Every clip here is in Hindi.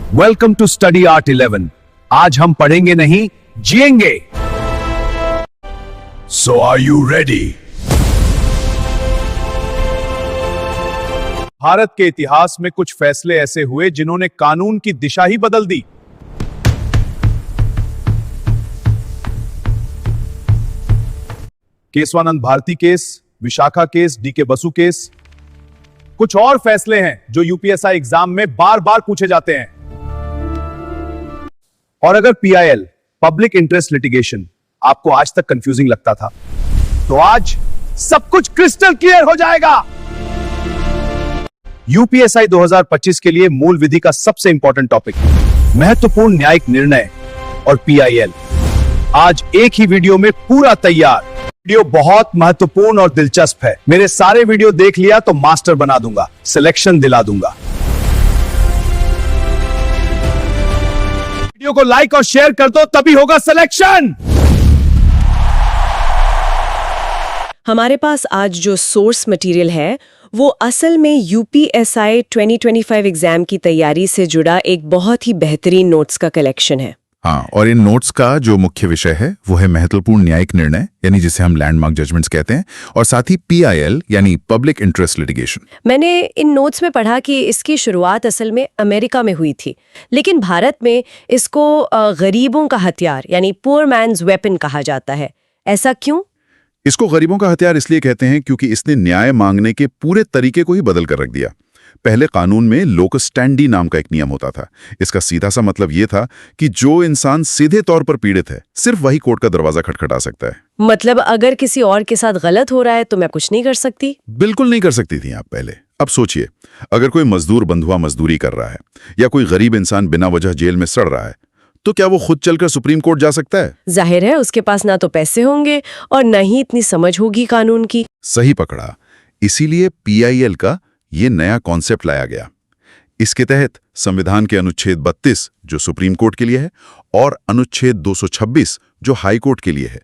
Welcome to study art 11। आज हम पढ़ेंगे नहीं, जिएंगे। सो आर यू रेडी? भारत के इतिहास में कुछ फैसले ऐसे हुए जिन्होंने कानून की दिशा ही बदल दी। Keshavananda Bharati case, Vishaka case, D K Basu case. कुछ और फैसले हैं जो यूपीएसआई एग्जाम में बार बार पूछे जाते हैं। और अगर पीआईएल, पब्लिक इंटरेस्ट लिटिगेशन, आपको आज तक कंफ्यूजिंग लगता था, तो आज सब कुछ क्रिस्टल क्लियर हो जाएगा। यूपीएसआई 2025 के लिए मूल विधि का सबसे इंपॉर्टेंट टॉपिक, महत्वपूर्ण न्यायिक निर्णय और पीआईएल, आज एक ही वीडियो में पूरा तैयार। वीडियो बहुत महत्वपूर्ण और दिलचस्प है। मेरे सारे वीडियो देख लिया तो मास्टर बना दूंगा, सिलेक्शन दिला दूंगा। वीडियो को लाइक और शेयर कर दो, तभी होगा सिलेक्शन। हमारे पास आज जो सोर्स मटेरियल है वो असल में यूपीएसआई 2025 एग्जाम की तैयारी से जुड़ा एक बहुत ही बेहतरीन नोट्स का कलेक्शन है। हाँ, और इन नोट्स का जो मुख्य विषय है वो है महत्वपूर्ण न्यायिक निर्णय, यानी जिसे हम लैंडमार्क जजमेंट्स कहते हैं, और साथ ही पीआईएल यानी पब्लिक इंटरेस्ट लिटिगेशन। मैंने इन नोट्स में पढ़ा कि इसकी शुरुआत असल में अमेरिका में हुई थी, लेकिन भारत में इसको गरीबों का हथियार यानी पुअर मैन्स वेपन कहा जाता है। ऐसा क्यों? इसको गरीबों का हथियार इसलिए कहते हैं क्योंकि इसने न्याय मांगने के पूरे तरीके को ही बदल कर रख दिया। पहले कानून में लोकस स्टैंडी नाम का एक नियम होता था। इसका सीधा सा मतलब ये था कि जो इंसान सीधे तौर पर पीड़ित है, सिर्फ वही कोर्ट का दरवाजा खटखटा सकता है। मतलब अगर किसी और के साथ गलत हो रहा है तो मैं कुछ नहीं कर सकती? बिल्कुल नहीं कर सकती थी आप पहले। अब सोचिए, अगर कोई मजदूर बंधुआ मजदूरी कर रहा है या कोई गरीब इंसान बिना वजह जेल में सड़ रहा है, तो क्या वो खुद चलकर सुप्रीम कोर्ट जा सकता है? जाहिर है उसके पास ना तो पैसे होंगे और न ही इतनी समझ होगी कानून की। सही पकड़ा। इसीलिए पीआईएल का ये नया कॉन्सेप्ट लाया गया। इसके तहत संविधान के अनुच्छेद 32 जो सुप्रीम कोर्ट के लिए है और अनुच्छेद 226 जो हाई कोर्ट के लिए है,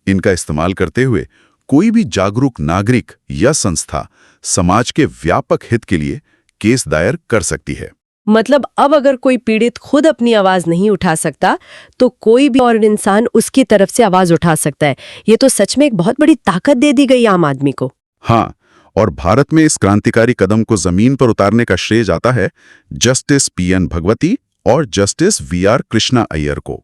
इनका इस्तेमाल करते हुए कोई भी जागरूक नागरिक या संस्था समाज के व्यापक हित के लिए केस दायर कर सकती है। मतलब अब अगर कोई पीड़ित खुद अपनी आवाज नहीं उठा सकता तो कोई भी और इंसान उसकी तरफ से आवाज उठा सकता है। ये तो सच में एक बहुत बड़ी ताकत दे दी गई आम आदमी को। हाँ, और भारत में इस क्रांतिकारी कदम को जमीन पर उतारने का श्रेय जाता है जस्टिस पीएन भगवती और जस्टिस वीआर कृष्णा अय्यर को।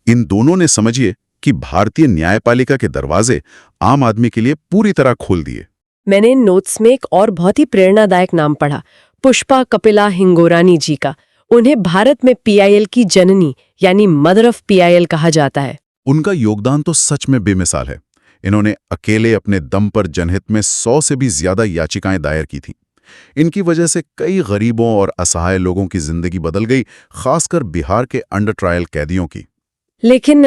इन दोनों ने, समझिए, कि भारतीय न्यायपालिका के दरवाजे आम आदमी के लिए पूरी तरह खोल दिए। मैंने इन नोट्स में एक और बहुत ही प्रेरणादायक नाम पढ़ा, पुष्पा कपिला हिंगोरानी जी का। उन्हें भारत में पीआईएल की जननी यानी मदर ऑफ पीआईएल कहा जाता है। उनका योगदान तो सच में बेमिसाल है। इन्होंने अकेले अपने दम पर जनहित में 100 से भी ज्यादा याचिकाएं दायर की थीं। इनकी वजह से कई गरीबों और असहाय लोगों की जिंदगी बदल गई, खासकर बिहार के अंडर ट्रायल कैदियों की। लेकिन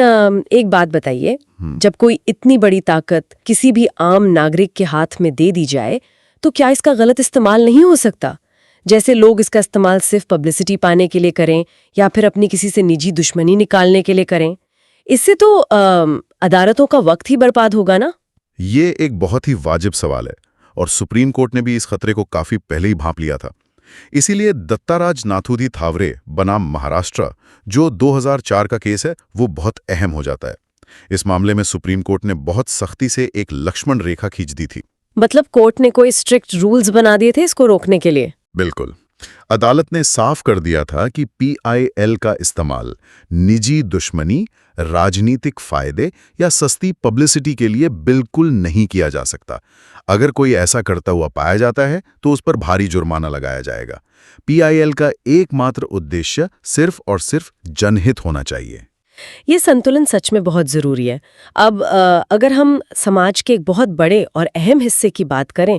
एक बात बताइए, जब कोई इतनी बड़ी ताकत किसी भी आम नागरिक के हाथ में दे दी जाए तो क्या इसका गलत इस्तेमाल नहीं हो सकता? जैसे लोग इसका इस्तेमाल सिर्फ पब्लिसिटी पाने के लिए करें या फिर अपनी किसी से निजी दुश्मनी निकालने के लिए करें। इससे तो अदालतों का वक्त ही बर्बाद होगा ना। ये एक बहुत ही वाजिब सवाल है और सुप्रीम कोर्ट ने भी इस खतरे को काफी पहले ही भांप लिया था। इसीलिए दत्ताराज नाथुदी थावरे बनाम महाराष्ट्र, जो 2004 का केस है, वो बहुत अहम हो जाता है। इस मामले में सुप्रीम कोर्ट ने बहुत सख्ती से एक लक्ष्मण रेखा खींच दी थी। मतलब कोर्ट ने कोई स्ट्रिक्ट रूल्स बना दिए थे इसको रोकने के लिए? बिल्कुल। अदालत ने साफ कर दिया था कि पीआईएल का इस्तेमाल निजी दुश्मनी, राजनीतिक फायदे या सस्ती पब्लिसिटी के लिए बिल्कुल नहीं किया जा सकता। अगर कोई ऐसा करता हुआ पाया जाता है तो उस पर भारी जुर्माना लगाया जाएगा। पीआईएल का एकमात्र उद्देश्य सिर्फ और सिर्फ जनहित होना चाहिए। ये संतुलन सच में बहुत जरूरी है। अब अगर हम समाज के एक बहुत बड़े और अहम हिस्से की बात करें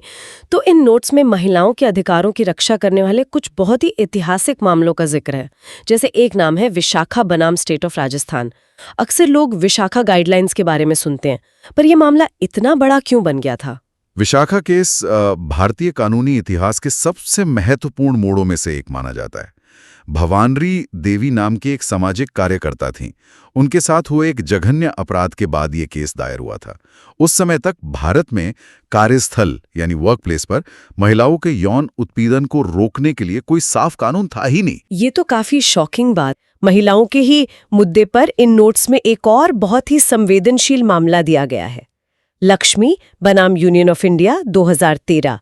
तो इन नोट्स में महिलाओं के अधिकारों की रक्षा करने वाले कुछ बहुत ही ऐतिहासिक मामलों का जिक्र है। जैसे एक नाम है विशाखा बनाम स्टेट ऑफ राजस्थान। अक्सर लोग विशाखा गाइडलाइंस के बारे में सुनते हैं, पर यह मामला इतना बड़ा क्यों बन गया था? विशाखा केस भारतीय कानूनी इतिहास के सबसे महत्वपूर्ण मोड़ों में से एक माना जाता है। भवानरी देवी नाम की एक सामाजिक कार्यकर्ता थीं। उनके साथ हुए एक जघन्य अपराध के बाद ये केस दायर हुआ था। उस समय तक भारत में कार्यस्थल यानी वर्क प्लेस पर महिलाओं के यौन उत्पीड़न को रोकने के लिए कोई साफ कानून था ही नहीं। ये तो काफी शॉकिंग बात। महिलाओं के ही मुद्दे पर इन नोट्स में एक और बहुत ही संवेदनशील मामला दिया गया है, लक्ष्मी बनाम यूनियन ऑफ इंडिया 2013।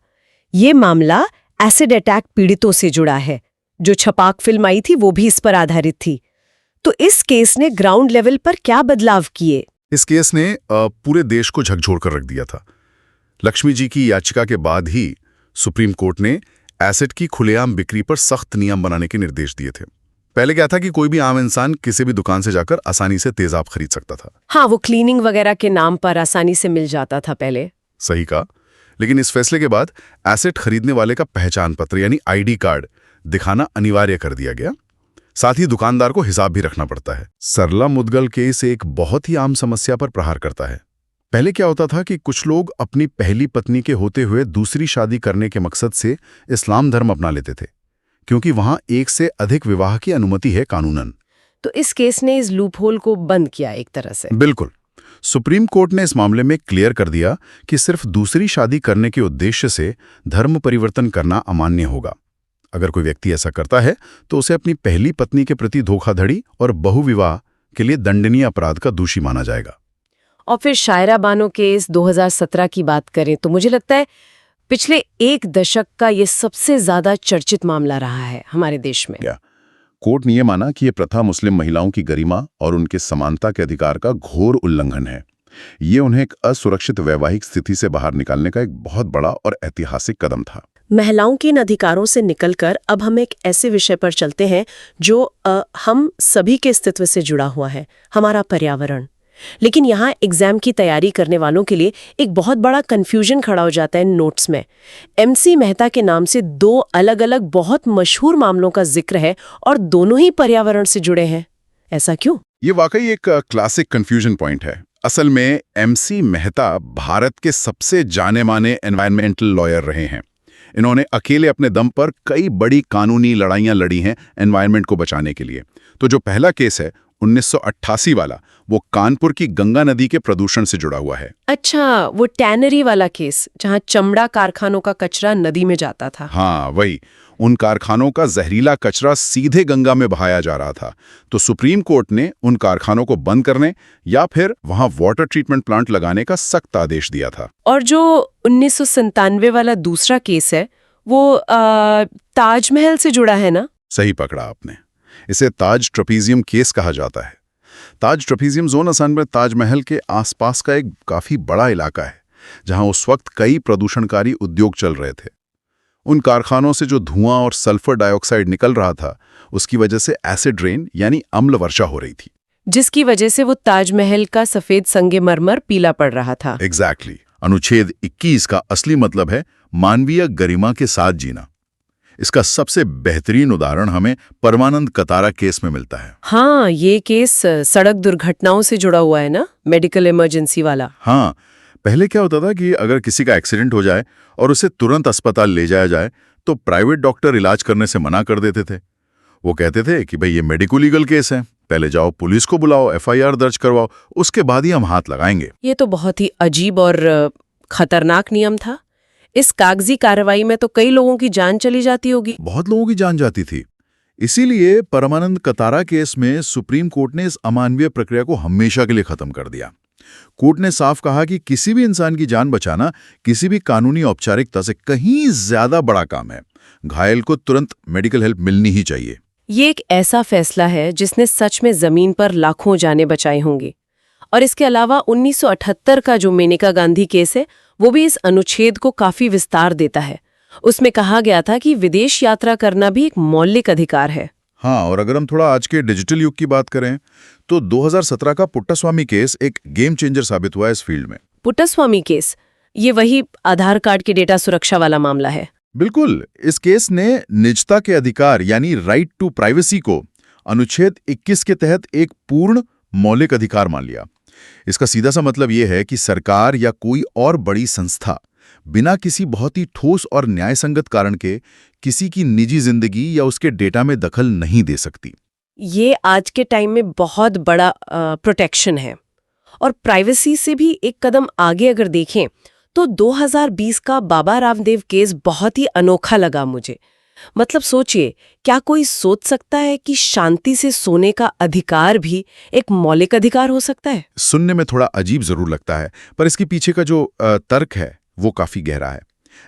ये मामला एसिड अटैक पीड़ितों से जुड़ा है। जो छपाक फिल्म आई थी वो भी इस पर आधारित थी। तो इस केस ने ग्राउंड लेवल पर क्या बदलाव किए? इस केस ने पूरे देश को झकझोर कर रख दिया था। लक्ष्मी जी की याचिका के बाद ही सुप्रीम कोर्ट ने एसिड की खुलेआम बिक्री पर सख्त नियम बनाने के निर्देश दिए थे। पहले क्या था कि कोई भी आम इंसान किसी भी दुकान से जाकर आसानी से तेजाब खरीद सकता था। हाँ, वो क्लीनिंग वगैरह के नाम पर आसानी से मिल जाता था पहले। सही कहा। लेकिन इस फैसले के बाद एसिड खरीदने वाले का पहचान पत्र यानी आईडी कार्ड दिखाना अनिवार्य कर दिया गया। साथ ही दुकानदार को हिसाब भी रखना पड़ता है। सरला मुदगल केस एक बहुत ही आम समस्या पर प्रहार करता है। पहले क्या होता था कि कुछ लोग अपनी पहली पत्नी के होते हुए दूसरी शादी करने के मकसद से इस्लाम धर्म अपना लेते थे, क्योंकि वहां एक से अधिक विवाह की अनुमति है कानूनन। तो इस केस ने इस लूपहोल को बंद किया एक तरह से। बिल्कुल। सुप्रीम कोर्ट ने इस मामले में क्लियर कर दिया कि सिर्फ दूसरी शादी करने के उद्देश्य से धर्म परिवर्तन करना अमान्य होगा। अगर कोई व्यक्ति ऐसा करता है तो उसे अपनी पहली पत्नी के प्रति धोखाधड़ी और बहुविवाह के लिए दंडनीय अपराध का दोषी माना जाएगा। और फिर शायरा बानो केस 2017 की बात करें तो मुझे लगता है पिछले एक दशक का ये सबसे ज्यादा चर्चित मामला रहा है हमारे देश में। कोर्ट ने यह माना कि यह प्रथा मुस्लिम महिलाओं की गरिमा और उनके समानता के अधिकार का घोर उल्लंघन है। ये उन्हें एक असुरक्षित वैवाहिक स्थिति से बाहर निकालने का एक बहुत बड़ा और ऐतिहासिक कदम था। महिलाओं के इन अधिकारों से निकलकर अब हम एक ऐसे विषय पर चलते हैं जो हम सभी के अस्तित्व से जुड़ा हुआ है, हमारा पर्यावरण। लेकिन यहाँ एग्जाम की तैयारी करने वालों के लिए एक बहुत बड़ा कंफ्यूजन खड़ा हो जाता है इन नोट्स में। MC मेहता के नाम से 2 अलग-अलग बहुत मशहूर मामलों का जिक्र है और दोनों ही पर्यावरण से जुड़े हैं। ऐसा क्यों? ये वाकई एक क्लासिक कंफ्यूजन पॉइंट है। असल में MC मेहता भारत के सबसे जाने माने एनवायरमेंटल लॉयर रहे हैं। इन्होंने अकेले अपने दम पर कई बड़ी कानूनी लड़ाइयां लड़ी हैं एनवायरनमेंट को बचाने के लिए। तो जो पहला केस है 1988 वाला, वो कानपुर की गंगा नदी के प्रदूषण से जुड़ा हुआ है। अच्छा, वो टैनरी वाला केस जहां चमड़ा कारखानों का कचरा नदी में जाता था। हाँ, वही। उन कारखानों का जहरीला कचरा सीधे गंगा में बहाया जा रहा था। तो सुप्रीम कोर्ट ने उन कारखानों को बंद करने या फिर वहां वाटर ट्रीटमेंट प्लांट लगाने का सख्त आदेश दिया था। और जो 1997 वाला दूसरा केस है वो ताजमहल से जुड़ा है ना? सही पकड़ा आपने। इसे ताज ट्रपीजियम केस कहा जाता है। ताज ट्रपीजियम जोन असल में ताजमहल के आसपास का एक काफी बड़ा इलाका है, जहां उस वक्त कई प्रदूषणकारी उद्योग चल रहे थे। उन कारखानों से जो धुआं और सल्फर डाइऑक्साइड निकल रहा था, उसकी वजह से एसिड रेन यानी अम्ल वर्षा हो रही थी, जिसकी वजह से वो ताजमहल का सफेद संगमरमर पीला पड़ रहा था। एग्जैक्टली। अनुच्छेद 21 का असली मतलब है मानवीय गरिमा के साथ जीना। इसका सबसे बेहतरीन उदाहरण हमें परमानंद कतारा केस में मिलता है। हाँ, ये केस सड़क दुर्घटनाओं से जुड़ा हुआ है ना, मेडिकल इमरजेंसी वाला। हाँ, पहले क्या होता था कि अगर किसी का एक्सीडेंट हो जाए और उसे तुरंत अस्पताल ले जाया जाए तो प्राइवेट डॉक्टर इलाज करने से मना कर देते थे। वो कहते थे कि भाई ये मेडिको लीगल केस है, पहले जाओ पुलिस को बुलाओ, FIR दर्ज करवाओ, उसके बाद ही हम हाथ लगाएंगे। ये तो बहुत ही अजीब और खतरनाक नियम था। इस कागजी कार्रवाई में तो कई लोगों की जान चली जाती होगी। बहुत लोगों की जान जाती थी। इसीलिए परमानंद कतारा केस में सुप्रीम कोर्ट ने इस अमानवीय प्रक्रिया को हमेशा के लिए खत्म कर दिया। कोर्ट ने साफ कहा कि किसी भी इंसान की जान बचाना किसी भी कानूनी औपचारिकता से कहीं ज्यादा बड़ा काम है। घायल को तुरंत मेडिकल हेल्प मिलनी ही चाहिए। ये एक ऐसा फैसला है जिसने सच में जमीन पर लाखों जानें बचाई होंगी। और इसके अलावा 1978 का जो मेनका गांधी केस है, वो भी इस अनुच्छेद को काफी विस्तार देता है। उसमें कहा गया था कि विदेश यात्रा करना भी एक मौलिक अधिकार है। हाँ, और अगर हम थोड़ा आज के डिजिटल युग की बात करें तो 2017 का पुट्टास्वामी केस एक गेम चेंजर साबित हुआ इस फील्ड में। पुट्टास्वामी केस, ये वही आधार कार्ड की डेटा सुरक्षा वाला मामला है। बिल्कुल। इस केस ने निजता के अधिकार यानी राइट टू प्राइवेसी को अनुच्छेद 21 के तहत एक पूर्ण मौलिक अधिकार मान लिया। इसका सीधा सा मतलब यह है कि सरकार या कोई और बड़ी संस्था बिना किसी बहुत ही ठोस और न्यायसंगत कारण के किसी की निजी जिंदगी या उसके डेटा में दखल नहीं दे सकती। ये आज के टाइम में बहुत बड़ा प्रोटेक्शन है। और प्राइवेसी से भी एक कदम आगे अगर देखें तो 2020 का बाबा रामदेव केस बहुत ही अनोखा लगा मुझे। मतलब सोचिए, क्या कोई सोच सकता है कि शांति से सोने का अधिकार भी एक मौलिक अधिकार हो सकता है? सुनने में थोड़ा अजीब जरूर लगता है, पर इसके पीछे का जो तर्क है वो काफी गहरा है।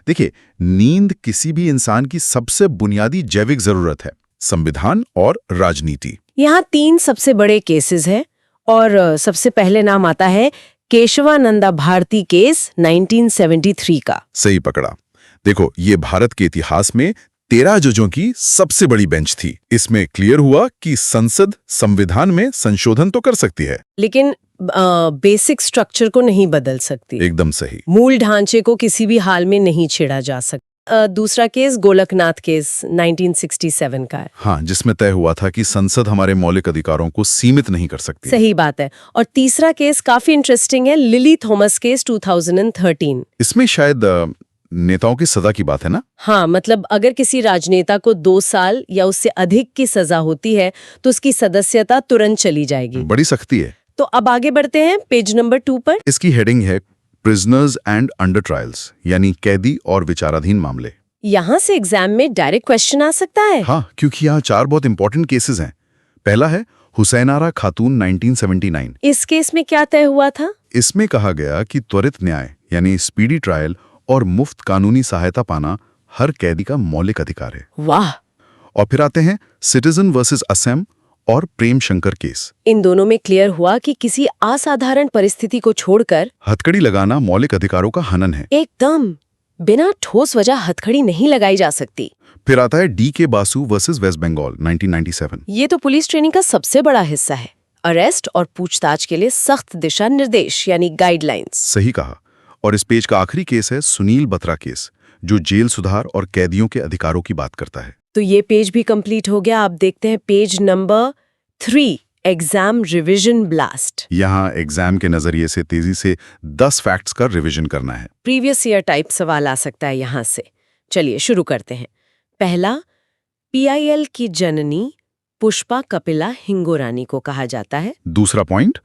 देखिए, नींद किसी भी इंसान की सबसे बुनियादी जैविक जरूरत है, संविधान और राजनीति। यहाँ 3 सबसे बड़े केसेस हैं और सबसे पहले नाम आता है केशवानंदा भारती केस 1973 का। सही पकड़ा। देखो, ये भारत के इतिहास में 13 जजों की सबसे बड़ी बेंच थी। इसमें क्लियर हुआ कि संसद संविधान में संशोधन तो कर सकती है, लेकिन बेसिक स्ट्रक्चर को नहीं बदल सकती। एकदम सही। मूल ढांचे को किसी भी हाल में नहीं छेड़ा जा सकता। दूसरा केस गोलकनाथ केस 1967 का है। हाँ, जिसमें तय हुआ था कि संसद हमारे मौलिक अधिकारों को सीमित नहीं कर सकती। सही बात है। और तीसरा केस काफी इंटरेस्टिंग है, लिली थॉमस केस 2013। इसमें शायद नेताओं की सजा की बात है ना? हाँ, मतलब अगर किसी राजनेता को 2 साल या उससे अधिक की सजा होती है तो उसकी सदस्यता तुरंत चली जाएगी। बड़ी सख्ती है। तो अब आगे बढ़ते हैं पेज नंबर 2 पर। इसकी हेडिंग है प्रिजनर्स एंड अंडर ट्रायल्स, यानी कैदी और विचाराधीन मामले। यहाँ से एग्जाम में डायरेक्ट क्वेश्चन आ सकता है। हाँ, क्योंकि यहाँ 4 बहुत इंपॉर्टेंट केसेस हैं। पहला है हुसैनारा खातून 1979। इस केस में क्या तय हुआ था? इसमें कहा गया कि त्वरित न्याय यानी स्पीडी ट्रायल और मुफ्त कानूनी सहायता पाना हर कैदी का मौलिक अधिकार है। वाह। और फिर आते हैं सिटीजन वर्सेस असम और प्रेम शंकर केस। इन दोनों में क्लियर हुआ कि किसी असाधारण परिस्थिति को छोड़कर हथकड़ी लगाना मौलिक अधिकारों का हनन है। एकदम बिना ठोस वजह हथकड़ी नहीं लगाई जा सकती। फिर आता है DK बासु वर्सेस वेस्ट बंगाल 1997। ये तो पुलिस ट्रेनिंग का सबसे बड़ा हिस्सा है। अरेस्ट और पूछताछ के लिए सख्त दिशा निर्देश यानी गाइडलाइंस। सही कहा। और इस पेज का आखिरी केस है सुनील बत्रा केस, जो जेल सुधार और कैदियों के अधिकारों की बात करता है। तो ये पेज भी कंप्लीट हो गया। आप देखते हैं page number 3, exam revision blast. यहाँ एग्जाम के नजरिए से तेजी से 10 फैक्ट्स का रिवीजन करना है। प्रीवियस ईयर टाइप सवाल आ सकता है यहाँ से। चलिए शुरू करते हैं। पहला, PIL की जननी पुष्पा कपिला हिंगोरानी को कहा जाता है। दूसरा पॉइंट,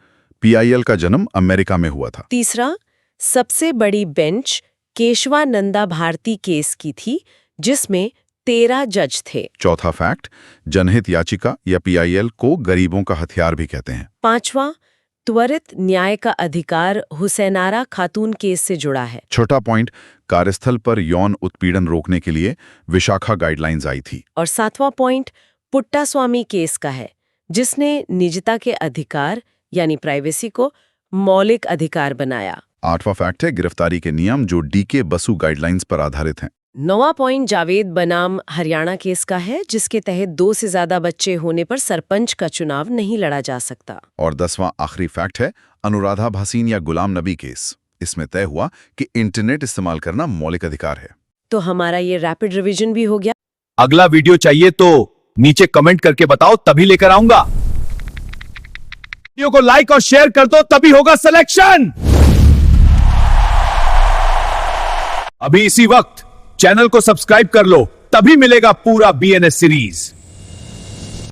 PIL का जन्म अमेरिका में हुआ था। तीसरा, सबसे बड़ी बेंच केशवानंदा भारती केस की थी, जिसमें 13 जज थे। चौथा फैक्ट, जनहित याचिका या PIL को गरीबों का हथियार भी कहते हैं। पांचवा, त्वरित न्याय का अधिकार हुसैनारा खातून केस से जुड़ा है। छठा पॉइंट, कार्यस्थल पर यौन उत्पीड़न रोकने के लिए विशाखा गाइडलाइंस आई थी। और 7वां पॉइंट पुट्टास्वामी केस का है, जिसने निजता के अधिकार यानी प्राइवेसी को मौलिक अधिकार बनाया। 8वां फैक्ट है गिरफ्तारी के नियम, जो DK बसु गाइडलाइंस पर आधारित हैं। 9वां पॉइंट जावेद बनाम हरियाणा केस का है, जिसके तहत 2 से ज्यादा बच्चे होने पर सरपंच का चुनाव नहीं लड़ा जा सकता। और 10वां आखिरी फैक्ट है अनुराधा भासीन या गुलाम नबी केस। इसमें तय हुआ कि इंटरनेट इस्तेमाल करना मौलिक अधिकार है। तो हमारा ये रैपिड रिवीजन भी हो गया। अगला वीडियो चाहिए तो नीचे कमेंट करके बताओ, तभी लेकर आऊंगा। वीडियो को लाइक और शेयर कर दो, तभी होगा सिलेक्शन। अभी इसी वक्त चैनल को सब्सक्राइब कर लो, तभी मिलेगा पूरा BNS सीरीज।